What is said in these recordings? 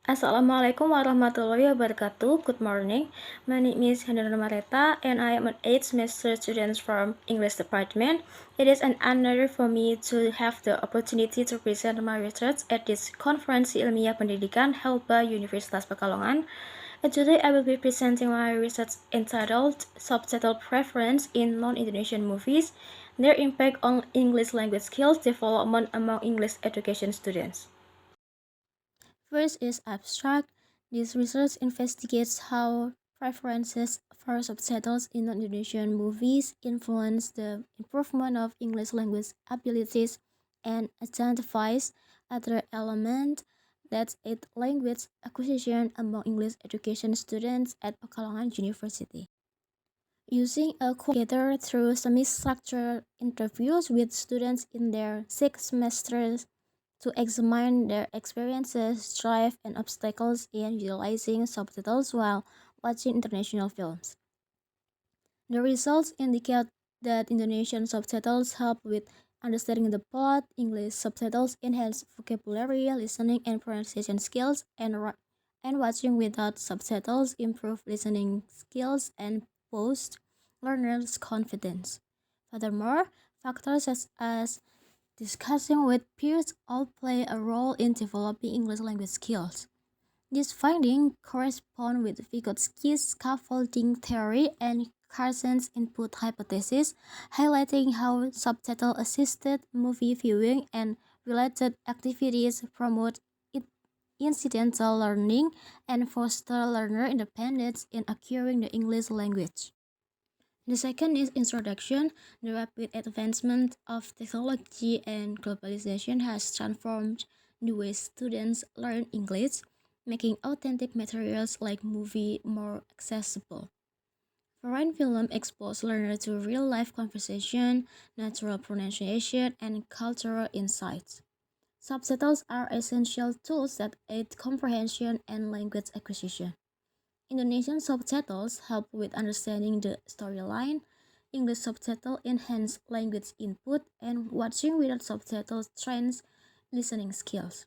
Assalamualaikum warahmatullahi wabarakatuh. Good morning. My name is Haninda Nourmaretha and I am an 8th semester student from English department. It is an honor for me to have the opportunity to present my research at this Konferensi Ilmiah Pendidikan held by Universitas Pekalongan. And today I will be presenting my research entitled Subtitle Preference in Non-Indonesian Movies, Their Impact on English Language Skills Development Among English Education Students. First is abstract. This research investigates how preferences for subtitles in non-Indonesian movies influence the improvement of English language abilities and identifies other elements that aid language acquisition among English education students at Pekalongan University. Using a together through semi-structured interviews with students in their 6 semesters to examine their experiences, drive, and obstacles in utilizing subtitles while watching international films. The results indicate that Indonesian subtitles help with understanding the plot, English subtitles enhance vocabulary, listening, and pronunciation skills, and watching without subtitles improve listening skills and boost learners' confidence. Furthermore, factors such as discussing with peers all play a role in developing English language skills. This finding corresponds with Vygotsky's scaffolding theory and Carson's input hypothesis, highlighting how subtitle-assisted movie viewing and related activities promote incidental learning and foster learner independence in acquiring the English language. The second is introduction. The rapid advancement of technology and globalization has transformed the way students learn English, making authentic materials like movie more accessible. Foreign film expose learners to real-life conversation, natural pronunciation, and cultural insights. Subtitles are essential tools that aid comprehension and language acquisition. Indonesian subtitles help with understanding the storyline. English subtitles enhance language input, and watching without subtitles trains listening skills.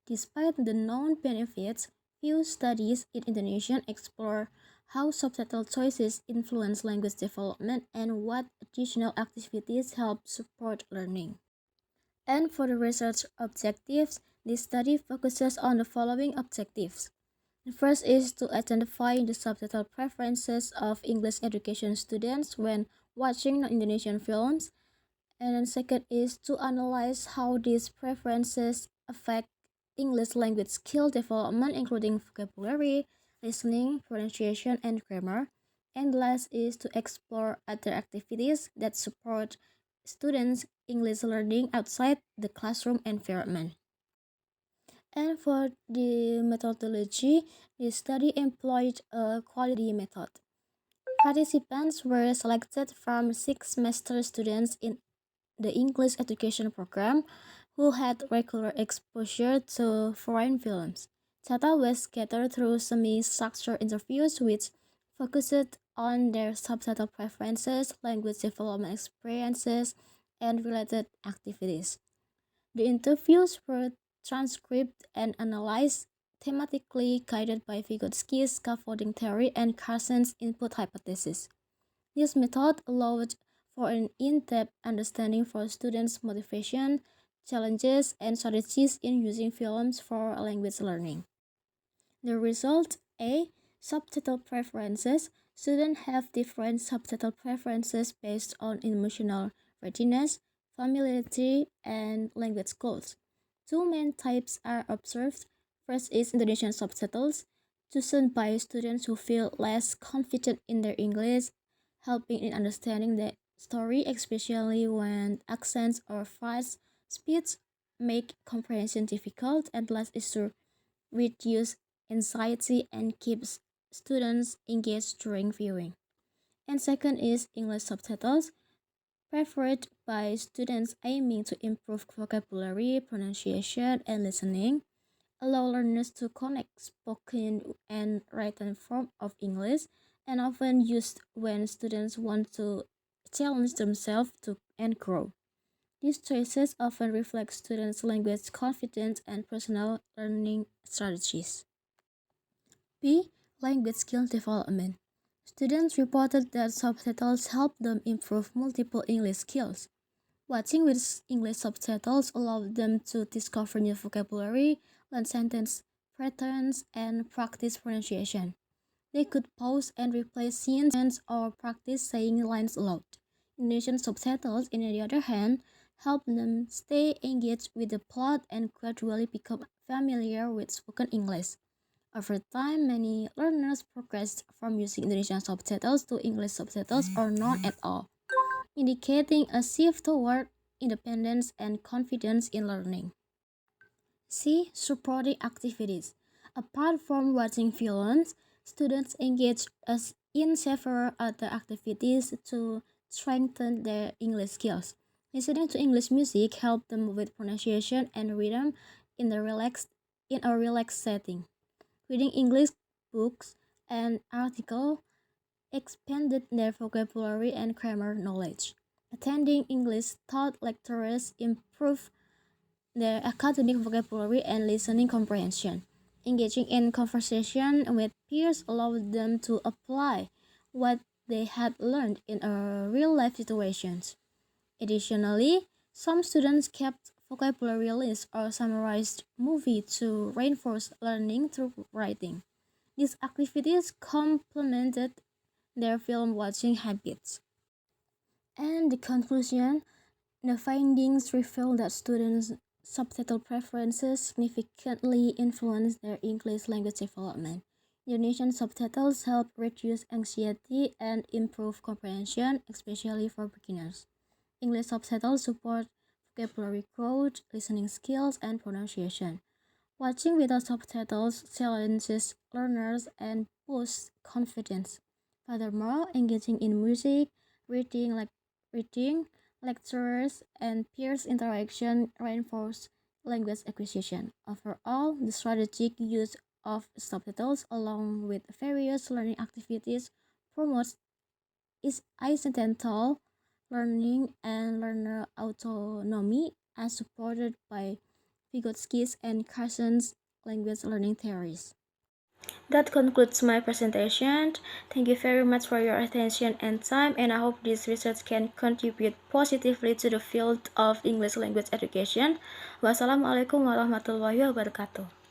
Despite the known benefits, few studies in Indonesian explore how subtitle choices influence language development and what additional activities help support learning. And for the research objectives, this study focuses on the following objectives. The first is to identify the subtitle preferences of English education students when watching non-Indonesian films. And then second is to analyze how these preferences affect English language skill development, including vocabulary, listening, pronunciation, and grammar. And last is to explore other activities that support students' English learning outside the classroom environment. And for the methodology, the study employed a quality method. Participants were selected from 6 semester students in the English education program who had regular exposure to foreign films. Data was gathered through semi-structured interviews which focused on their subtitle preferences, language development experiences, and related activities. The interviews were transcribed and analyzed thematically guided by Vygotsky's scaffolding theory and Carson's input hypothesis. This method allowed for an in-depth understanding for students' motivation, challenges, and strategies in using films for language learning. The result A. Subtitle preferences. Students have different subtitle preferences based on emotional readiness, familiarity, and language goals. Two main types are observed. First is Indonesian subtitles, chosen by students who feel less confident in their English, helping in understanding the story, especially when accents or fast speeds make comprehension difficult. And last is to reduce anxiety and keeps students engaged during viewing. And second is English subtitles, preferred by students aiming to improve vocabulary, pronunciation, and listening, allow learners to connect spoken and written form of English, and often used when students want to challenge themselves to and grow. These choices often reflect students' language confidence and personal learning strategies. B. Language skill development. Students reported that subtitles help them improve multiple English skills. Watching with English subtitles allowed them to discover new vocabulary, learn sentence patterns, and practice pronunciation. They could pause and replay scenes or practice saying lines aloud. Indonesian subtitles, on the other hand, help them stay engaged with the plot and gradually become familiar with spoken English. Over time, many learners progressed from using Indonesian subtitles to English subtitles or none at all, indicating a shift toward independence and confidence in learning. C. Supporting activities. Apart from watching films, students engage us in several other activities to strengthen their English skills. Listening to English music helped them with pronunciation and rhythm in a relaxed setting. Reading English books and articles expanded their vocabulary and grammar knowledge. Attending English taught lecturers improved their academic vocabulary and listening comprehension. Engaging in conversation with peers allowed them to apply what they had learned in real life situations. Additionally, some students kept vocabulary lists or summarized movies to reinforce learning through writing. These activities complemented their film watching habits. And the conclusion, the findings reveal that students' subtitle preferences significantly influence their English language development. Indonesian subtitles help reduce anxiety and improve comprehension, especially for beginners. English subtitles support vocabulary growth, listening skills, and pronunciation. Watching without subtitles challenges learners and boosts confidence. Furthermore, engaging in music, reading, lectures, and peers interaction reinforce language acquisition. Overall, the strategic use of subtitles along with various learning activities promotes incidental learning and learner autonomy as supported by Vygotsky's and Carson's language learning theories. That concludes my presentation. Thank you very much for your attention and time, and I hope this research can contribute positively to the field of English language education. Wassalamualaikum warahmatullahi wabarakatuh.